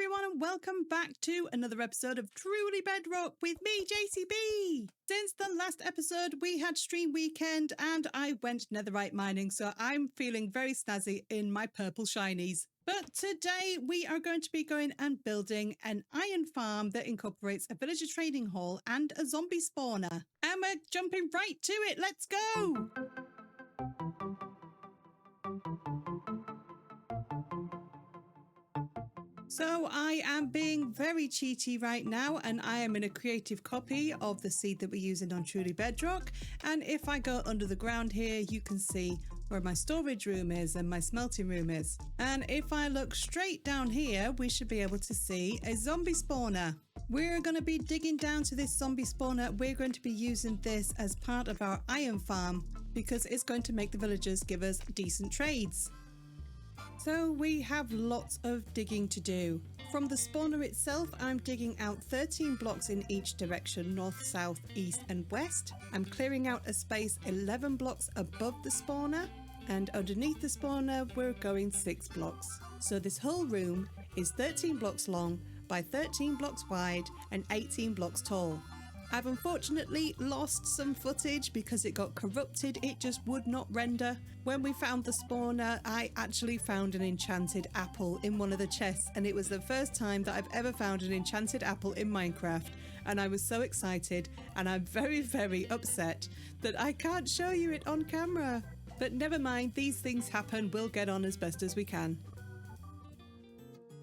everyone, and welcome back to another episode of Truly Bedrock with me, JaseyBee. Since the last episode, we had stream weekend and I went netherite mining, so I'm feeling very snazzy in my purple shinies. But today we are going to be going and building an iron farm that incorporates a villager trading hall and a zombie spawner. And we're jumping right to it. Let's go! So I am being very cheaty right now, and I am in a creative copy of the seed that we're using on Truly Bedrock. And if I go under the ground here, you can see where my storage room is and my smelting room is. And if I look straight down here, we should be able to see a zombie spawner. We're going to be digging down to this zombie spawner. We're going to be using this as part of our iron farm because it's going to make the villagers give us decent trades. So we have lots of digging to do. From the spawner itself, I'm digging out 13 blocks in each direction, north, south, east and west. I'm clearing out a space 11 blocks above the spawner, and underneath the spawner we're going 6 blocks. So this whole room is 13 blocks long by 13 blocks wide and 18 blocks tall. I've unfortunately lost some footage because it got corrupted. It just would not render. When we found the spawner, I actually found an enchanted apple in one of the chests, and it was the first time that I've ever found an enchanted apple in Minecraft, and I was so excited, and I'm very, very upset that I can't show you it on camera. But never mind, these things happen. We'll get on as best as we can.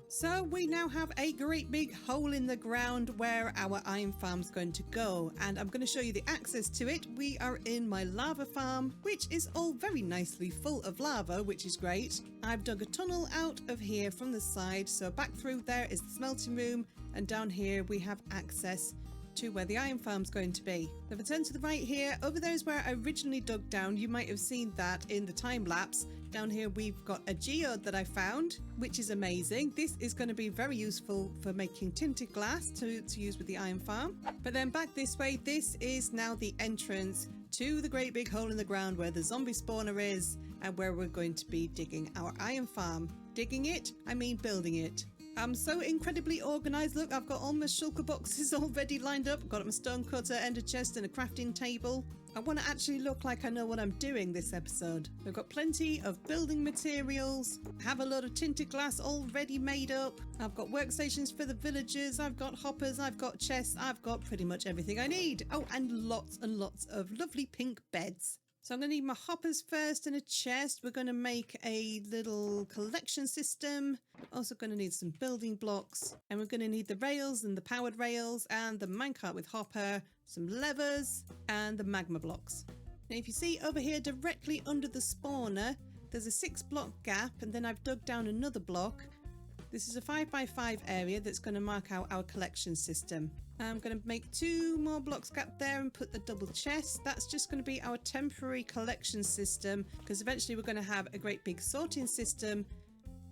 So we now have a great big hole in the ground where our iron farm's going to go, and I'm going to show you the access to it. We are in my lava farm, which is all very nicely full of lava, which is great. I've dug a tunnel out of here from the side, so back through there is the smelting room, and down here we have access to where the iron farm's going to be. If I turn to the right here, over there is where I originally dug down. You might have seen that in the time lapse. Down here we've got a geode that I found, which is amazing. This is going to be very useful for making tinted glass to use with the iron farm. But then back this way, this is now the entrance to the great big hole in the ground where the zombie spawner is and where we're going to be digging our iron farm. Digging it? I mean building it. I'm so incredibly organised. Look, I've got all my shulker boxes already lined up. I've got my stone cutter, ender chest and a crafting table. I want to actually look like I know what I'm doing this episode. We've got plenty of building materials. I have a load of tinted glass already made up. I've got workstations for the villagers. I've got hoppers. I've got chests. I've got pretty much everything I need. Oh, and lots of lovely pink beds. So I'm going to need my hoppers first and a chest. We're going to make a little collection system. Also going to need some building blocks. And we're going to need the rails and the powered rails and the minecart with hopper, some levers and the magma blocks. Now if you see over here directly under the spawner, there's a 6 block gap, and then I've dug down another block. This is a 5x5 area that's going to mark out our collection system. I'm going to make 2 more blocks gap there and put the double chest. That's just going to be our temporary collection system, because eventually we're going to have a great big sorting system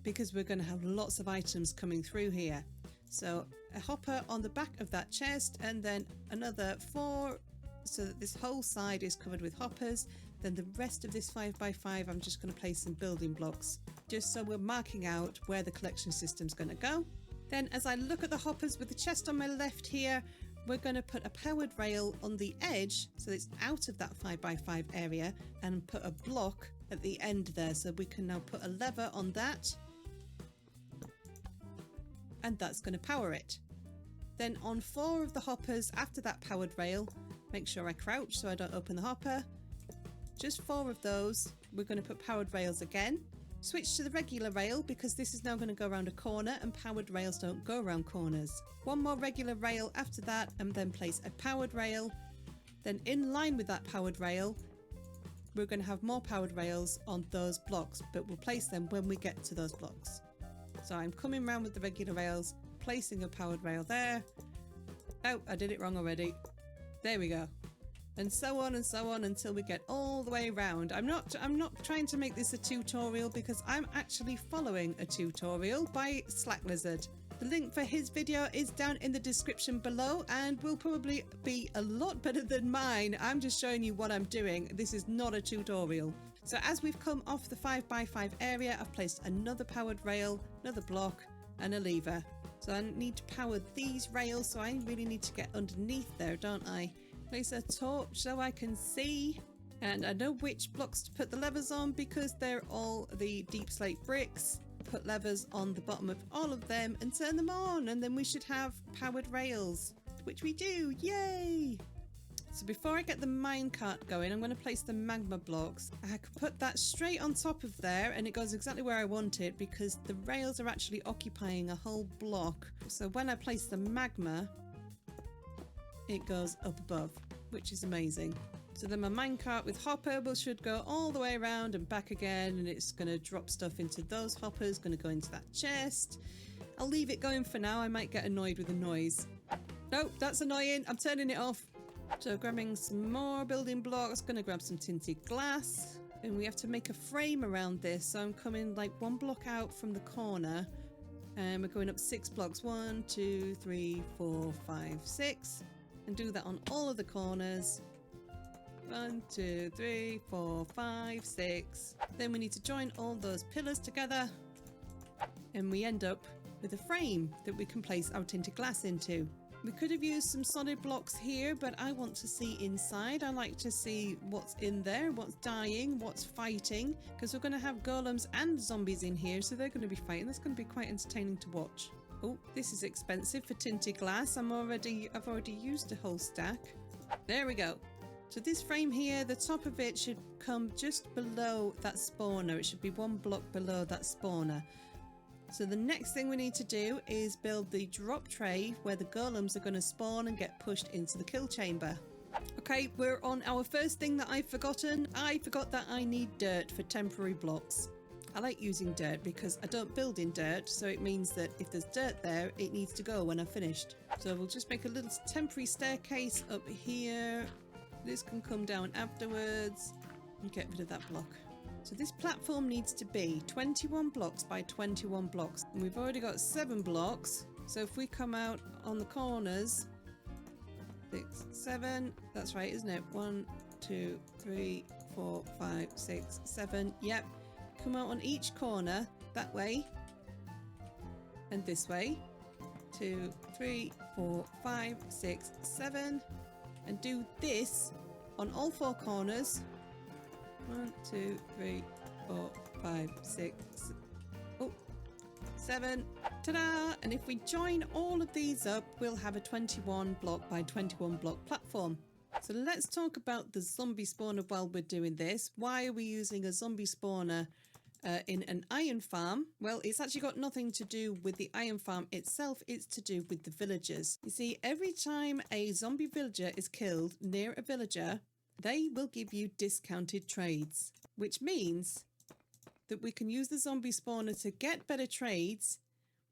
because we're going to have lots of items coming through here. So a hopper on the back of that chest, and then another 4 so that this whole side is covered with hoppers. Then the rest of this 5x5 I'm just going to place some building blocks just so we're marking out where the collection system's going to go. Then as I look at the hoppers with the chest on my left here, we're going to put a powered rail on the edge so it's out of that 5x5 area, and put a block at the end there, so we can now put a lever on that, and that's going to power it. Then on 4 of the hoppers after that powered rail, make sure I crouch so I don't open the hopper. Just 4 of those, we're going to put powered rails again. Switch to the regular rail because this is now going to go around a corner, and powered rails don't go around corners. 1 more regular rail after that, and then place a powered rail. Then in line with that powered rail, we're going to have more powered rails on those blocks, but we'll place them when we get to those blocks. So I'm coming around with the regular rails, placing a powered rail there. Oh, I did it wrong already. There we go. And so on until we get all the way around. I'm not trying to make this a tutorial because I'm actually following a tutorial by SlackLizard's. The link for his video is down in the description below and will probably be a lot better than mine. I'm just showing you what I'm doing. This is not a tutorial. So as we've come off the 5x5 area, I've placed another powered rail, another block and a lever. So I need to power these rails, so I really need to get underneath there, don't I? Place a torch so I can see. And I know which blocks to put the levers on because they're all the deep slate bricks. Put levers on the bottom of all of them and turn them on, and then we should have powered rails, which we do. Yay! So before I get the minecart going, I'm going to place the magma blocks. I could put that straight on top of there and it goes exactly where I want it because the rails are actually occupying a whole block. So when I place the magma, it goes up above, which is amazing. So then my minecart with hopper should go all the way around and back again, and it's going to drop stuff into those hoppers, going to go into that chest. I'll leave it going for now. I might get annoyed with the noise. Nope, that's annoying. I'm turning it off. So grabbing some more building blocks, gonna grab some tinted glass, and we have to make a frame around this. So I'm coming like one block out from the corner and we're going up 6 blocks. 1, 2, 3, 4, 5, 6, and do that on all of the corners. 1, 2, 3, 4, 5, 6. Then we need to join all those pillars together and we end up with a frame that we can place our tinted glass into. We could have used some solid blocks here, but I want to see inside. I like to see what's in there, what's dying, what's fighting, because we're going to have golems and zombies in here, so they're going to be fighting. That's going to be quite entertaining to watch. Oh, this is expensive for tinted glass. I've already used a whole stack. There we go. So this frame here, the top of it should come just below that spawner. It should be 1 block below that spawner. So the next thing we need to do is build the drop tray where the golems are going to spawn and get pushed into the kill chamber. Okay, we're on our first thing that I've forgotten. I forgot that I need dirt for temporary blocks. I like using dirt because I don't build in dirt, so it means that if there's dirt there, it needs to go when I've finished. So we'll just make a little temporary staircase up here. This can come down afterwards and get rid of that block. So this platform needs to be 21 blocks by 21 blocks. And we've already got 7 blocks. So if we come out on the corners, 6, 7, that's right, isn't it? 1, 2, 3, 4, 5, 6, 7. Yep. Come out on each corner that way and this way. 2, 3, 4, 5, 6, 7. And do this on all 4 corners. 1, 2, 3, 4, 5, 6, 7. Ta-da! And if we join all of these up, we'll have a 21 block by 21 block platform. So let's talk about the zombie spawner while we're doing this. Why are we using a zombie spawner in an iron farm? Well, it's actually got nothing to do with the iron farm itself. It's to do with the villagers. You see, every time a zombie villager is killed near a villager, they will give you discounted trades, which means that we can use the zombie spawner to get better trades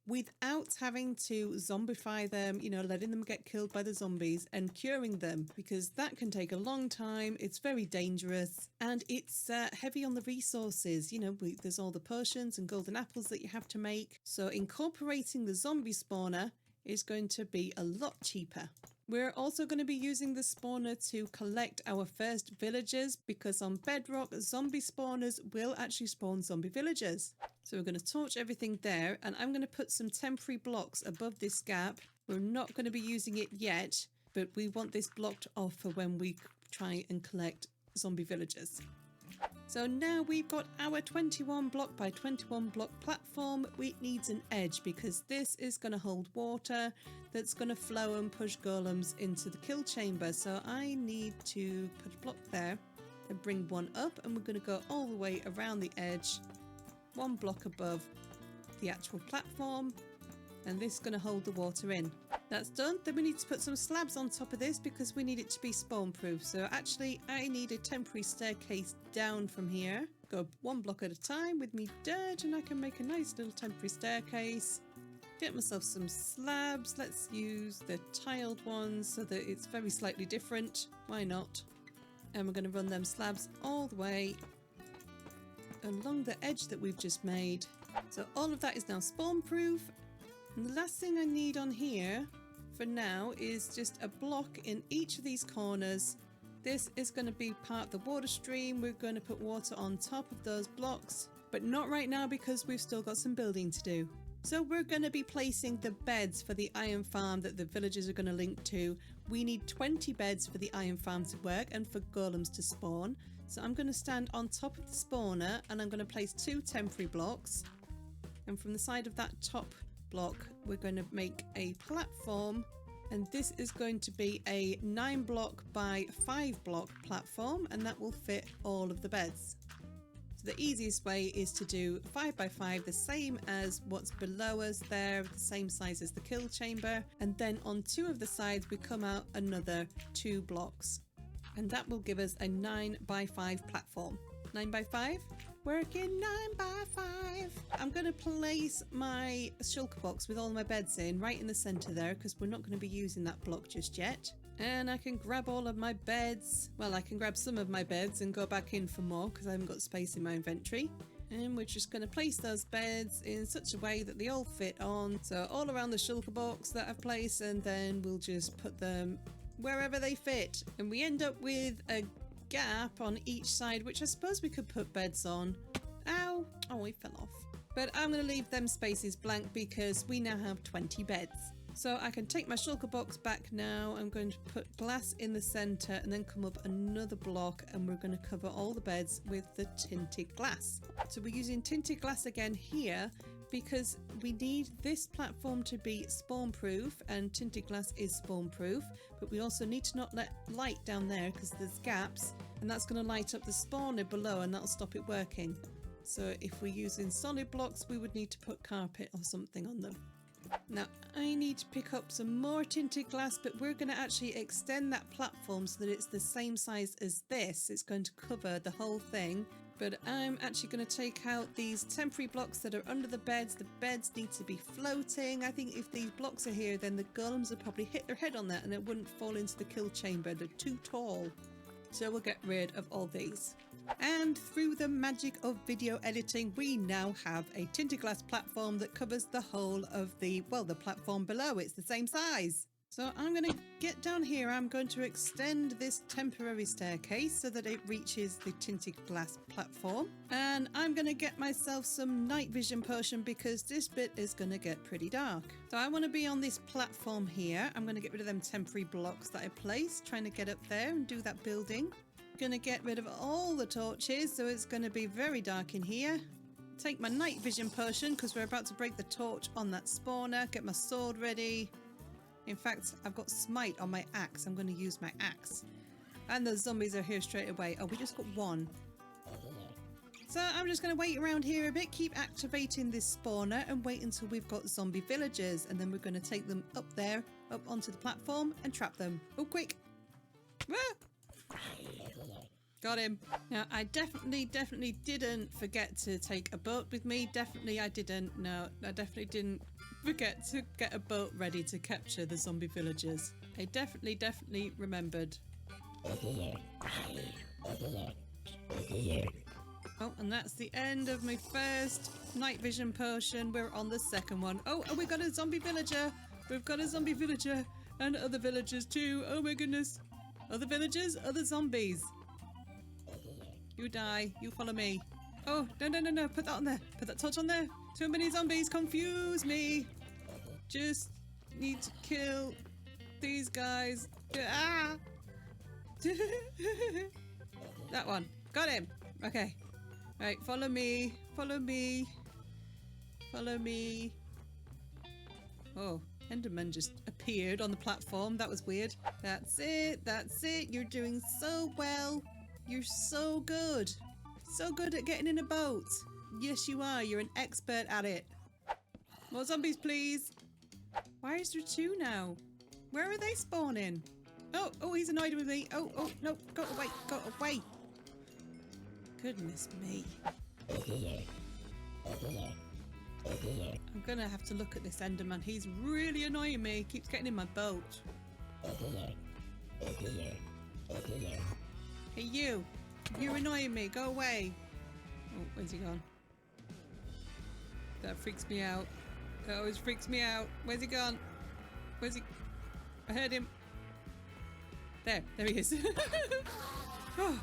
without having to zombify them, you know, letting them get killed by the zombies and curing them, because that can take a long time. It's very dangerous and it's heavy on the resources. You know, there's all the potions and golden apples that you have to make. So incorporating the zombie spawner is going to be a lot cheaper. We're also going to be using the spawner to collect our first villagers, because on Bedrock, zombie spawners will actually spawn zombie villagers. So we're going to torch everything there, and I'm going to put some temporary blocks above this gap. We're not going to be using it yet, but we want this blocked off for when we try and collect zombie villagers. So now we've got our 21 block by 21 block platform. It needs an edge because this is going to hold water that's going to flow and push golems into the kill chamber. So I need to put a block there and bring one up, and we're going to go all the way around the edge, 1 block above the actual platform, and this is going to hold the water in. That's done. Then we need to put some slabs on top of this because we need it to be spawn proof. So actually I need a temporary staircase down from here. Go 1 block at a time with me dirt, and I can make a nice little temporary staircase. Get myself some slabs. Let's use the tiled ones so that it's very slightly different. Why not? And we're going to run them slabs all the way along the edge that we've just made. So all of that is now spawn proof. And the last thing I need on here for now is just a block in each of these corners. This is going to be part of the water stream. We're going to put water on top of those blocks, but not right now because we've still got some building to do. So we're going to be placing the beds for the iron farm that the villagers are going to link to. We need 20 beds for the iron farm to work and for golems to spawn. So I'm going to stand on top of the spawner and I'm going to place 2 temporary blocks. And from the side of that top block, we're going to make a platform. And this is going to be a 9 block by 5 block platform, and that will fit all of the beds. So the easiest way is to do 5 by 5, the same as what's below us there, the same size as the kill chamber. And then on 2 of the sides, we come out another 2 blocks. And that will give us a 9 by 5 platform. 9 by 5? Working 9 by 5. I'm going to place my shulker box with all my beds in right in the center there, because we're not going to be using that block just yet. And I can grab all of my beds. Well, I can grab some of my beds and go back in for more because I haven't got space in my inventory. And we're just going to place those beds in such a way that they all fit on. So all around the shulker box that I've placed, and then we'll just put them wherever they fit. And we end up with a gap on each side, which I suppose we could put beds on. Ow! Oh, it fell off. But I'm going to leave them spaces blank because we now have 20 beds. So I can take my shulker box back now. I'm going to put glass in the center and then come up another block, and we're going to cover all the beds with the tinted glass. So we're using tinted glass again here because we need this platform to be spawn proof, and tinted glass is spawn proof, but we also need to not let light down there because there's gaps, and that's going to light up the spawner below and that'll stop it working. So if we're using solid blocks, we would need to put carpet or something on them. Now I need to pick up some more tinted glass, but we're going to actually extend that platform so that it's the same size as this. It's going to cover the whole thing, but I'm actually going to take out these temporary blocks that are under the beds. The beds need to be floating. I think if these blocks are here, then the golems would probably hit their head on that and it wouldn't fall into the kill chamber. They're too tall. So we'll get rid of all these. And through the magic of video editing, we now have a tinted glass platform that covers the whole of the platform below. It's the same size. So I'm going to get down here. I'm going to extend this temporary staircase so that it reaches the tinted glass platform. And I'm going to get myself some night vision potion because this bit is going to get pretty dark. So I want to be on this platform here. I'm going to get rid of them temporary blocks that I placed, trying to get up there and do that building. Going to get rid of all the torches, so it's going to be very dark in here. Take my night vision potion because we're about to break the torch on that spawner. Get my sword ready. In fact, I've got smite on my axe. I'm going to use my axe. And the zombies are here straight away. Oh, we just got one. So I'm just going to wait around here a bit, keep activating this spawner and wait until we've got zombie villagers. And then we're going to take them up there, up onto the platform and trap them. Oh, quick. Ah! Got him. Now, I definitely didn't forget to take a boat with me. Definitely I didn't. No, I definitely didn't forget to get a boat ready to capture the zombie villagers. I definitely remembered. Oh, and that's the end of my first night vision potion. We're on the second one. Oh, we got a zombie villager. We've got a zombie villager and other villagers too. Oh my goodness. Other villagers, other zombies. You die. You follow me. Oh, no. Put that on there. Put that torch on there. Too many zombies. Confuse me. Just need to kill these guys. Ah! That one. Got him. Okay. Right, follow me. Follow me. Follow me. Oh, Enderman just appeared on the platform. That was weird. That's it. That's it. You're doing so well. You're so good. So good at getting in a boat. Yes, you are. You're an expert at it. More zombies, please. Why is there 2 now? Where are they spawning? Oh, he's annoyed with me. Oh, no. Go away. Go away. Goodness me. I'm gonna have to look at this Enderman. He's really annoying me. Keeps getting in my boat. Hey, you. You're annoying me. Go away. Oh, where's he gone? That freaks me out. That always freaks me out. Where's he gone? Where's he? I heard him. There he is. Oh,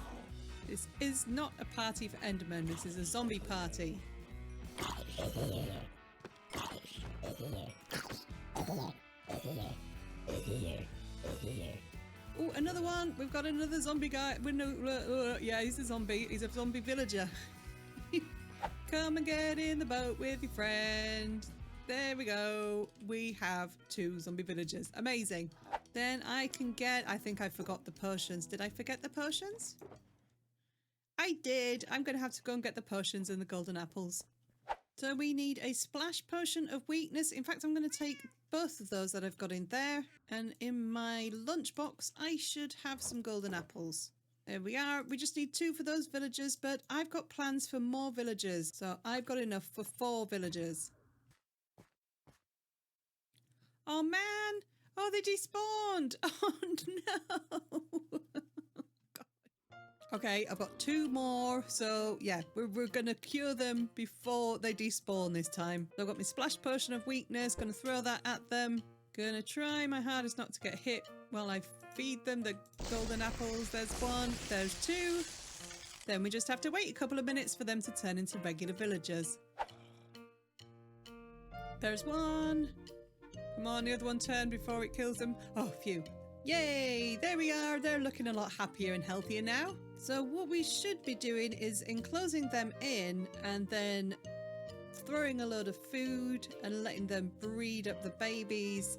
this is not a party for Endermen. This is a zombie party. Oh, another one. We've got another zombie guy. Yeah, he's a zombie. He's a zombie villager. Come and get in the boat with your friend. There we go. We have 2 zombie villagers. Amazing. Then I can get... I think I forgot the potions. Did I forget the potions? I did. I'm going to have to go and get the potions and the golden apples. So we need a splash potion of weakness. In fact, I'm going to take both of those that I've got in there. And in my lunchbox, I should have some golden apples. There we are. We just need 2 for those villagers, but I've got plans for more villagers. So I've got enough for 4 villagers. Oh man! Oh, they despawned! Oh no! Okay, I've got 2 more, so yeah, we're gonna cure them before they despawn this time. So I've got my splash potion of weakness, gonna throw that at them. Gonna try my hardest not to get hit while I feed them the golden apples. There's 1, there's 2. Then we just have to wait a couple of minutes for them to turn into regular villagers. There's 1. Come on, the other one turn before it kills them. Oh, phew. Yay! There we are. They're looking a lot happier and healthier now. So what we should be doing is enclosing them in and then throwing a load of food and letting them breed up the babies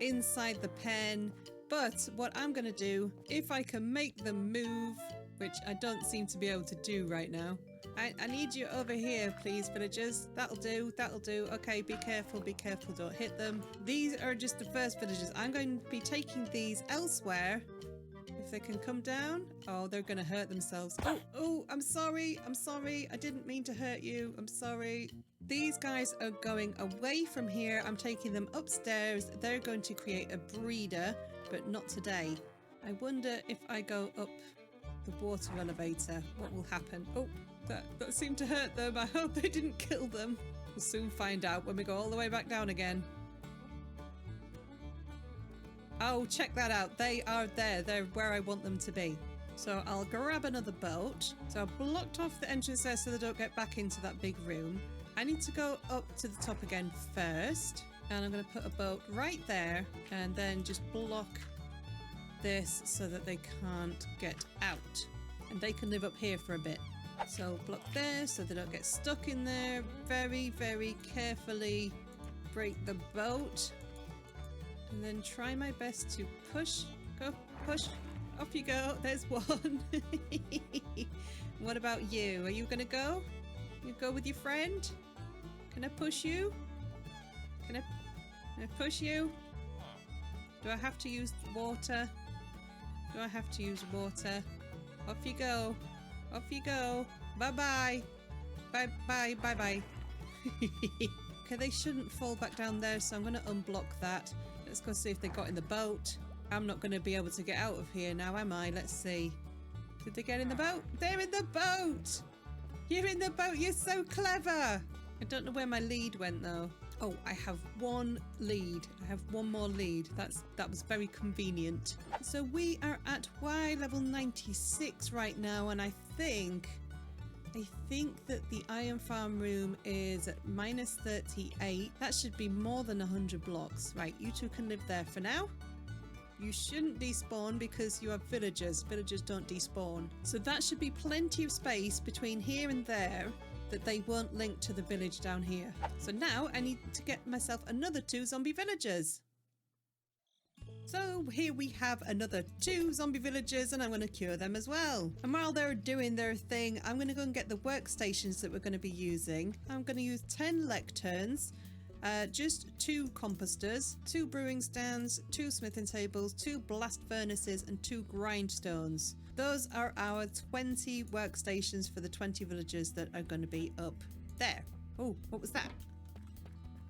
inside the pen. But what I'm going to do, if I can make them move, which I don't seem to be able to do right now. I need you over here, please, villagers. That'll do, that'll do. Okay, be careful, don't hit them. These are just the first villagers. I'm going to be taking these elsewhere. If they can come down. Oh, they're going to hurt themselves. Oh, I'm sorry. I didn't mean to hurt you. I'm sorry. These guys are going away from here. I'm taking them upstairs. They're going to create a breeder, but not today. I wonder if I go up the water elevator, what will happen? Oh, that seemed to hurt them. I hope they didn't kill them. We'll soon find out when we go all the way back down again. Oh, check that out. They are there. They're where I want them to be. So I'll grab another boat. So I've blocked off the entrance there so they don't get back into that big room. I need to go up to the top again first. And I'm going to put a boat right there and then just block this so that they can't get out. And they can live up here for a bit. So block there so they don't get stuck in there. Very, very carefully break the boat. And then try my best to push. Go, push. Off you go. There's 1. What about you? Are you going to go? You go with your friend? Can I push you? Can I push you? Do I have to use water? Do I have to use water? Off you go. Off you go. Bye-bye. Bye-bye. Bye-bye. Okay, they shouldn't fall back down there, so I'm going to unblock that. Let's go see if they got in the boat. I'm not going to be able to get out of here now, am I? Let's see. Did they get in the boat? They're in the boat! You're in the boat! You're so clever! I don't know where my lead went, though. Oh, I have 1 lead. I have 1 more lead. That was very convenient. So we are at Y level 96 right now, and I think that the iron farm room is at minus 38. That should be more than 100 blocks. Right, you 2 can live there for now. You shouldn't despawn because you have villagers. Villagers don't despawn. So that should be plenty of space between here and there that they won't link to the village down here. So now I need to get myself another 2 zombie villagers. So here we have another 2 zombie villagers and I'm going to cure them as well. And while they're doing their thing, I'm going to go and get the workstations that we're going to be using. I'm going to use 10 lecterns, just 2 composters, 2 brewing stands, 2 smithing tables, 2 blast furnaces and 2 grindstones. Those are our 20 workstations for the 20 villagers that are going to be up there. Oh, what was that?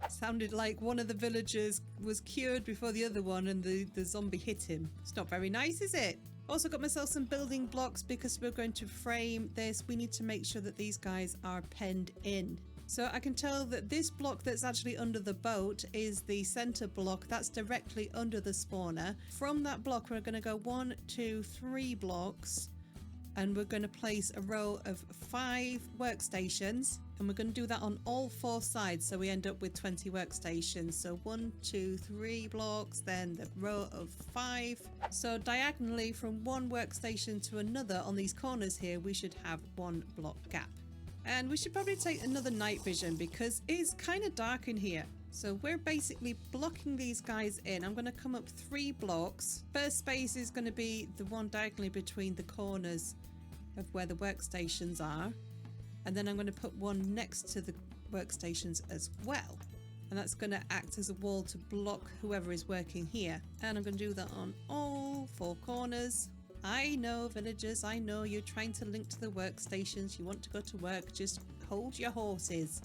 Sounded like one of the villagers was cured before the other one and the zombie hit him. It's not very nice, is it? Also got myself some building blocks because we're going to frame this. We need to make sure that these guys are penned in. So I can tell that this block that's actually under the boat is the center block. That's directly under the spawner. From that block, we're going to go 1, 2, 3 blocks. And we're going to place a row of 5 workstations. And we're going to do that on all 4 sides, so we end up with 20 workstations. So 1, 2, 3 blocks, then the row of 5. So diagonally from one workstation to another on these corners here, we should have 1 block gap. And we should probably take another night vision because it's kind of dark in here. So we're basically blocking these guys in. I'm going to come up 3 blocks. First space is going to be the one diagonally between the corners of where the workstations are. And then I'm going to put one next to the workstations as well. And that's going to act as a wall to block whoever is working here. And I'm going to do that on all 4 corners. I know, villagers, I know you're trying to link to the workstations. You want to go to work. Just hold your horses.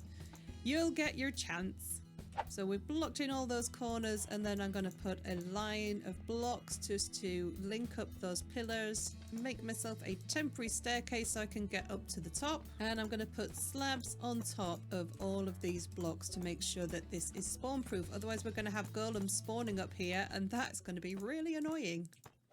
You'll get your chance. So we've blocked in all those corners, and then I'm going to put a line of blocks just to link up those pillars, make myself a temporary staircase so I can get up to the top, and I'm going to put slabs on top of all of these blocks to make sure that this is spawn proof. Otherwise we're going to have golems spawning up here, and that's going to be really annoying.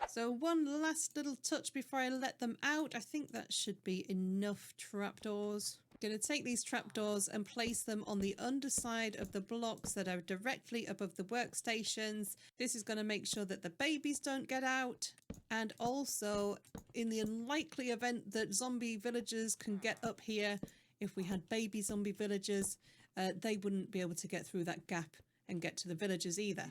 So one last little touch before I let them out. I think that should be enough trapdoors. I'm going to take these trapdoors and place them on the underside of the blocks that are directly above the workstations. This is going to make sure that the babies don't get out. And also, in the unlikely event that zombie villagers can get up here, if we had baby zombie villagers, they wouldn't be able to get through that gap and get to the villagers either.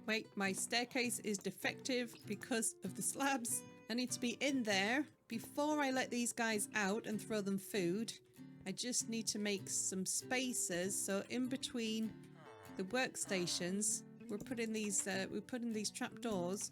Wait, my staircase is defective because of the slabs. I need to be in there before I let these guys out and throw them food. I just need to make some spaces, so in between the workstations we're putting these trapdoors.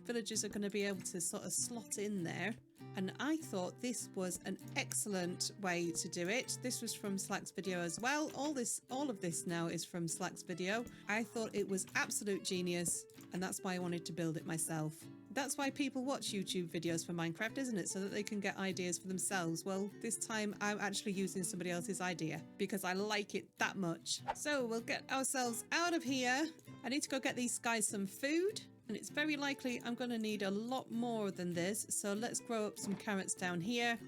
Villagers are going to be able to sort of slot in there, and I thought this was an excellent way to do it. This was from Slack's video as well. All of this now is from Slack's video. I thought it was absolute genius, and that's why I wanted to build it myself. That's why people watch YouTube videos for Minecraft, isn't it? So that they can get ideas for themselves. Well, this time I'm actually using somebody else's idea because I like it that much. So we'll get ourselves out of here. I need to go get these guys some food, and it's very likely I'm going to need a lot more than this. So let's grow up some carrots down here,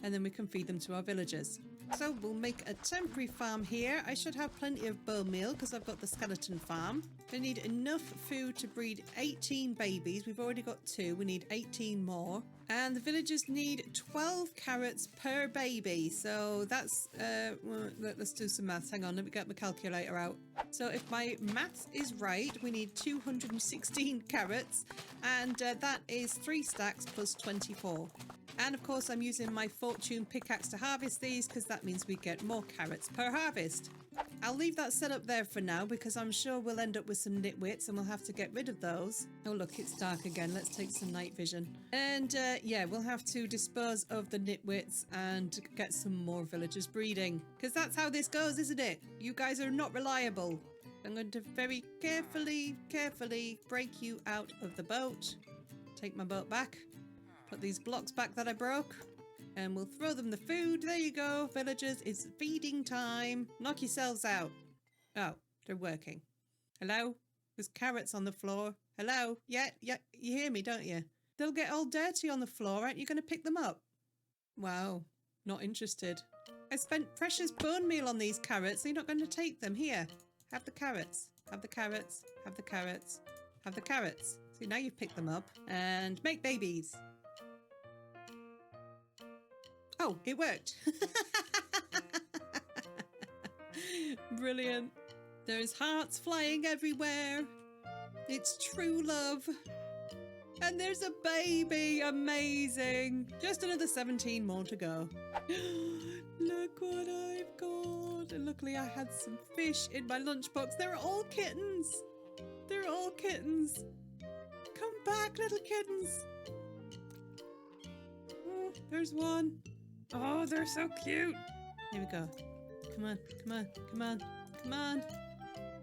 and then we can feed them to our villagers. So we'll make a temporary farm here. I should have plenty of bone meal because I've got the skeleton farm. I need enough food to breed 18 babies. We've already got 2. We need 18 more. And the villagers need 12 carrots per baby. So that's, let's do some maths. Hang on, let me get my calculator out. So if my maths is right, we need 216 carrots. And that is 3 stacks plus 24. And of course I'm using my fortune pickaxe to harvest these because that means we get more carrots per harvest. I'll leave that set up there for now because I'm sure we'll end up with some nitwits and we'll have to get rid of those. Oh look, it's dark again. Let's take some night vision. And yeah, we'll have to dispose of the nitwits and get some more villagers breeding. Because that's how this goes, isn't it? You guys are not reliable. I'm going to very carefully break you out of the boat. Take my boat back. Put these blocks back that I broke, and we'll throw them the food. There you go, villagers. It's feeding time. Knock yourselves out. Oh, they're working. Hello? There's carrots on the floor. Hello? Yeah, you hear me, don't you? They'll get all dirty on the floor. Aren't you going to pick them up? Wow, not interested. I spent precious bone meal on these carrots. So you're not going to take them. Here, have the carrots. Have the carrots. Have the carrots. Have the carrots. See, now you've picked them up. And make babies. Oh, it worked. Brilliant. There's hearts flying everywhere. It's true love. And there's a baby. Amazing. Just another 17 more to go. Look what I've got. And luckily I had some fish in my lunchbox. They're all kittens. They're all kittens. Come back, little kittens. Oh, there's one. Oh, they're so cute. Here we go. Come on, come on, come on, come on.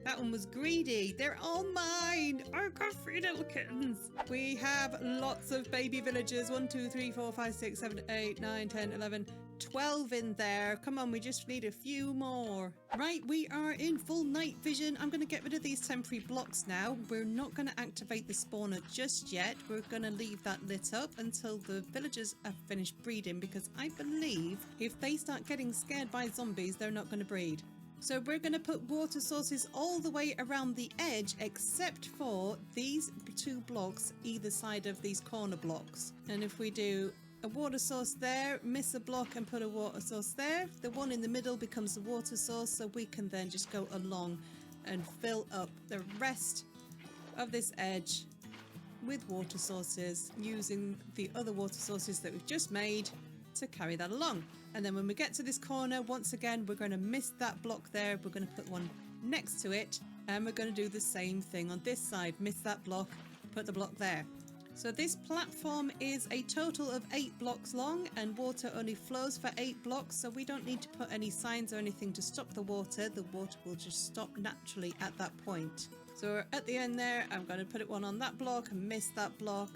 That one was greedy. They're all mine. I've got 3 little kittens. We have lots of baby villagers. 1, 2, 3, 4, 5, 6, 7, 8, 9, 10, 11, 12 in there. Come on, we just need a few more. Right, we are in full night vision. I'm going to get rid of these temporary blocks now. We're not going to activate the spawner just yet. We're going to leave that lit up until the villagers have finished breeding, because I believe if they start getting scared by zombies, they're not going to breed. So we're going to put water sources all the way around the edge, except for these 2 blocks either side of these corner blocks. And if we do a water source there, miss a block and put a water source there, the one in the middle becomes the water source, so we can then just go along and fill up the rest of this edge with water sources, using the other water sources that we've just made to carry that along. And then when we get to this corner, once again, we're going to miss that block there. We're going to put one next to it, and we're going to do the same thing on this side. Miss that block, put the block there. So this platform is a total of 8 blocks long, and water only flows for 8 blocks, so we don't need to put any signs or anything to stop the water. The water will just stop naturally at that point. So we're at the end there. I'm going to put one on that block and miss that block.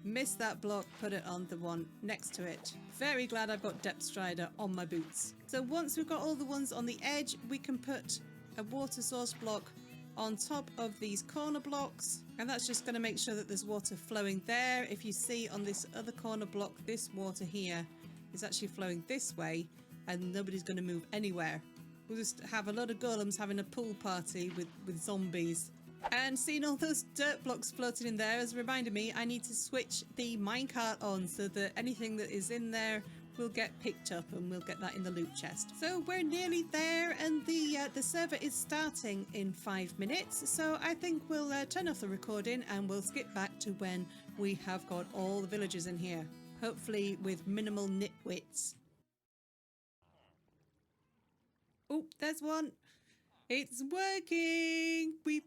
Miss that block, put it on the one next to it. Very glad I've got Depth Strider on my boots. So once we've got all the ones on the edge, we can put a water source block on top of these corner blocks, and that's just going to make sure that there's water flowing there. If you see on this other corner block, this water here is actually flowing this way, and nobody's going to move anywhere. We'll just have a lot of golems having a pool party with zombies. And seeing all those dirt blocks floating in there has reminded me I need to switch the minecart on so that anything that is in there will get picked up, and we'll get that in the loot chest. So we're nearly there, and the server is starting in 5 minutes. So I think we'll turn off the recording and we'll skip back to when we have got all the villagers in here. Hopefully with minimal nitwits. Oh, there's one. It's working! We've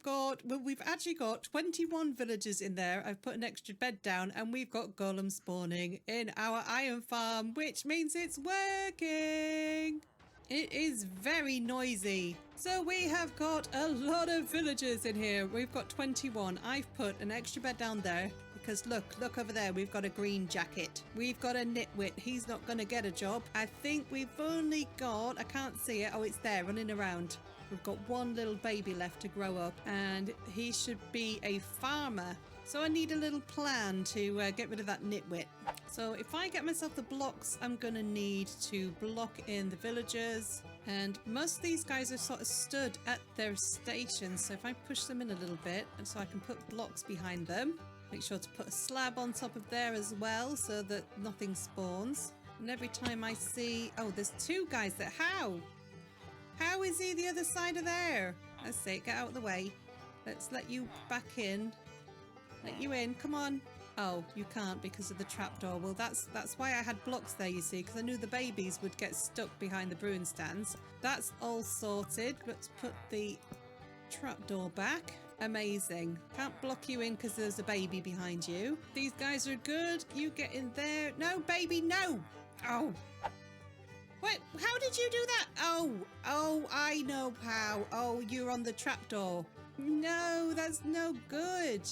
actually got 21 villagers in there. I've put an extra bed down, and we've got golems spawning in our iron farm, which means it's working! It is very noisy. So we have got a lot of villagers in here. We've got 21. I've put an extra bed down there because look over there. We've got a green jacket. We've got a nitwit. He's not going to get a job. I think we've only got, I can't see it. Oh, it's there running around. We've got one little baby left to grow up, and he should be a farmer. So I need a little plan to get rid of that nitwit. So if I get myself the blocks, I'm going to need to block in the villagers. And most of these guys are sort of stood at their stations. So if I push them in a little bit, and so I can put blocks behind them. Make sure to put a slab on top of there as well so that nothing spawns. And every time I see... Oh, there's 2 guys there. How? How is he the other side of there? Let's see, get out of the way. Let's let you back in. Let you in, come on. Oh, you can't because of the trapdoor. Well, that's why I had blocks there, you see, because I knew the babies would get stuck behind the brewing stands. That's all sorted. Let's put the trapdoor back. Amazing. Can't block you in because there's a baby behind you. These guys are good. You get in there. No, baby, no. Oh. What? How did you do that? Oh, I know how. Oh, you're on the trapdoor. No, that's no good.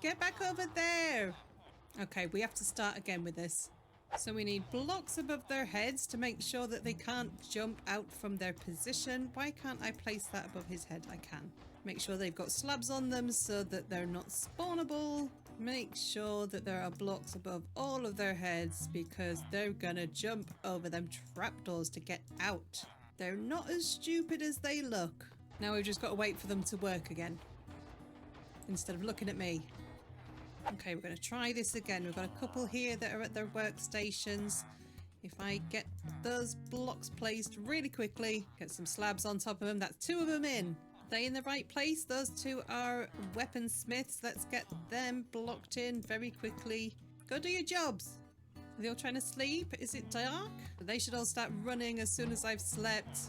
Get back over there. Okay, we have to start again with this. So we need blocks above their heads to make sure that they can't jump out from their position. Why can't I place that above his head? I can. Make sure they've got slabs on them so that they're not spawnable. Make sure that there are blocks above all of their heads because they're gonna jump over them trapdoors to get out. They're not as stupid as they look. Now we've just got to wait for them to work again instead of looking at me. Okay, we're going to try this again. We've got a couple here that are at their workstations. If I get those blocks placed really quickly, get some slabs on top of them. That's 2 of them in. Are they in the right place? Those 2 are weaponsmiths. Let's get them blocked in very quickly. Go do your jobs. Are they all trying to sleep? Is it dark? They should all start running as soon as I've slept.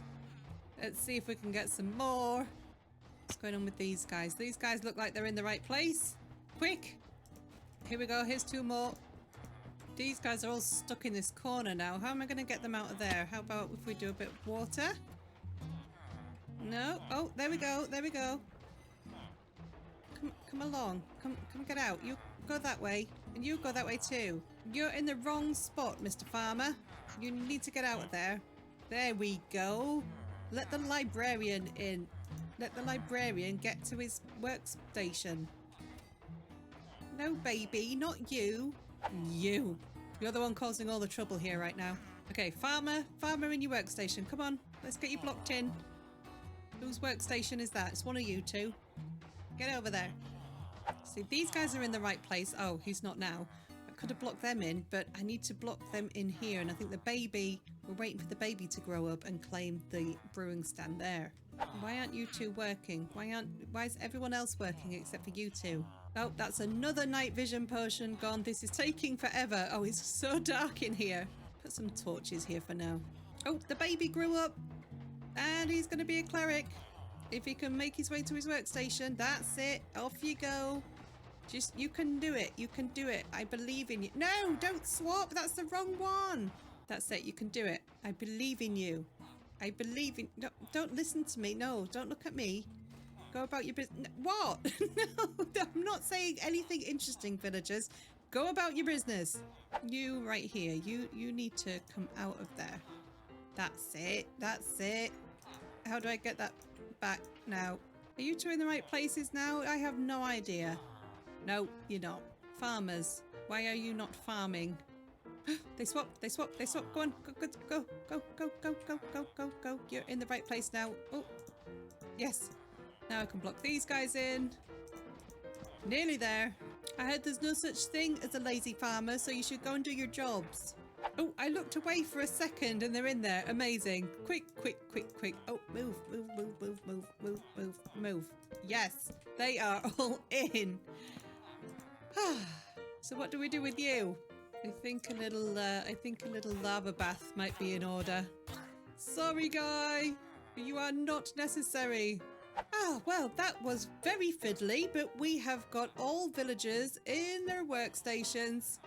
Let's see if we can get some more. What's going on with these guys? These guys look like they're in the right place. Quick! Here we go. Here's 2 more. These guys are all stuck in this corner now. How am I going to get them out of there? How about if we do a bit of water? No. Oh, there we go. There we go. Come along. Come get out. You go that way. And you go that way too. You're in the wrong spot, Mr. Farmer. You need to get out of there. There we go. Let the librarian in. Let the librarian get to his workstation. No, baby, not you. You. You're the one causing all the trouble here right now. Okay, Farmer in your workstation. Come on, let's get you blocked in. Whose workstation is that? It's one of you two. Get over there. See, these guys are in the right place. Oh, he's not now. I could have blocked them in, but I need to block them in here. And I think the baby, we're waiting for the baby to grow up and claim the brewing stand there. Why aren't you two working? Why is everyone else working except for you two? Oh, that's another night vision potion gone. This is taking forever. Oh, it's so dark in here. Put some torches here for now. Oh, the baby grew up and he's going to be a cleric. If he can make his way to his workstation, that's it. Off you go. Just, you can do it. You can do it. I believe in you. No, don't swap. That's the wrong one. That's it. You can do it. I believe in you. I believe in... No, don't listen to me. No, don't look at me. Go about your business. What? No, I'm not saying anything interesting, villagers. Go about your business. You right here. You need to come out of there. That's it. That's it. How do I get that back now? Are you two in the right places now? I have no idea. No, you're not. Farmers, why are you not farming? They swap. Go on. Go. You're in the right place now. Oh, yes. Now I can block these guys in. Nearly there. I heard there's no such thing as a lazy farmer, so you should go and do your jobs. Oh, I looked away for a second and they're in there. Amazing. Quick. Oh, move. Yes, they are all in. So what do we do with you? I think a little lava bath might be in order. Sorry, guy. You are not necessary. Ah, well, that was very fiddly, but we have got all villagers in their workstations,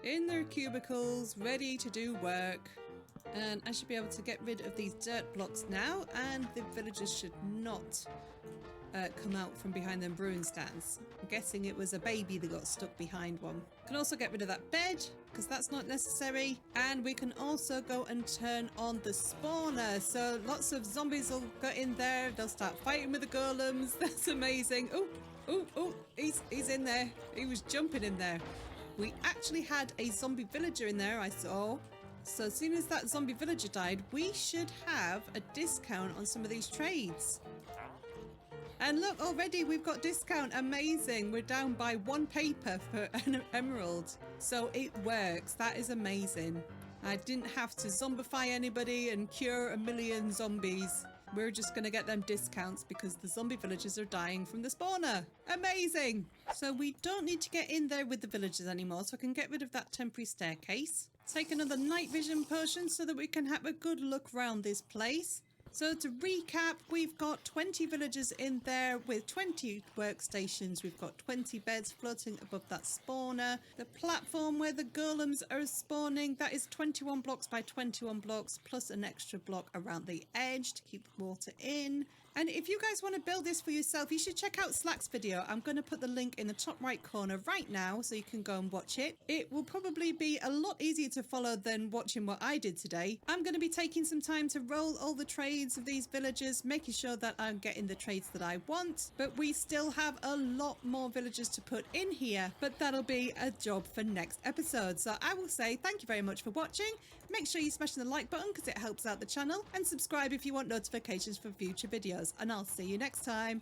in their cubicles, ready to do work. And I should be able to get rid of these dirt blocks now, and the villagers should not come out from behind them brewing stands. I'm guessing it was a baby that got stuck behind one. Can also get rid of that bed, because that's not necessary. And we can also go and turn on the spawner. So lots of zombies will get in there. They'll start fighting with the golems. That's amazing. Oh, he's in there. He was jumping in there. We actually had a zombie villager in there, I saw. So as soon as that zombie villager died, we should have a discount on some of these trades. And look, already we've got discount. Amazing. We're down by 1 paper for an emerald. So it works. That is amazing. I didn't have to zombify anybody and cure 1 million zombies. We're just going to get them discounts because the zombie villagers are dying from the spawner. Amazing. So we don't need to get in there with the villagers anymore. So I can get rid of that temporary staircase. Take another night vision potion so that we can have a good look around this place. So to recap, we've got 20 villagers in there with 20 workstations. We've got 20 beds floating above that spawner. The platform where the golems are spawning, that is 21 blocks by 21 blocks, plus an extra block around the edge to keep the water in. And if you guys want to build this for yourself, you should check out Slack's video. I'm going to put the link in the top right corner right now so you can go and watch it. It will probably be a lot easier to follow than watching what I did today. I'm going to be taking some time to roll all the trades of these villagers, making sure that I'm getting the trades that I want. But we still have a lot more villagers to put in here, but that'll be a job for next episode. So I will say thank you very much for watching. Make sure you smash the like button because it helps out the channel, and subscribe if you want notifications for future videos. And I'll see you next time.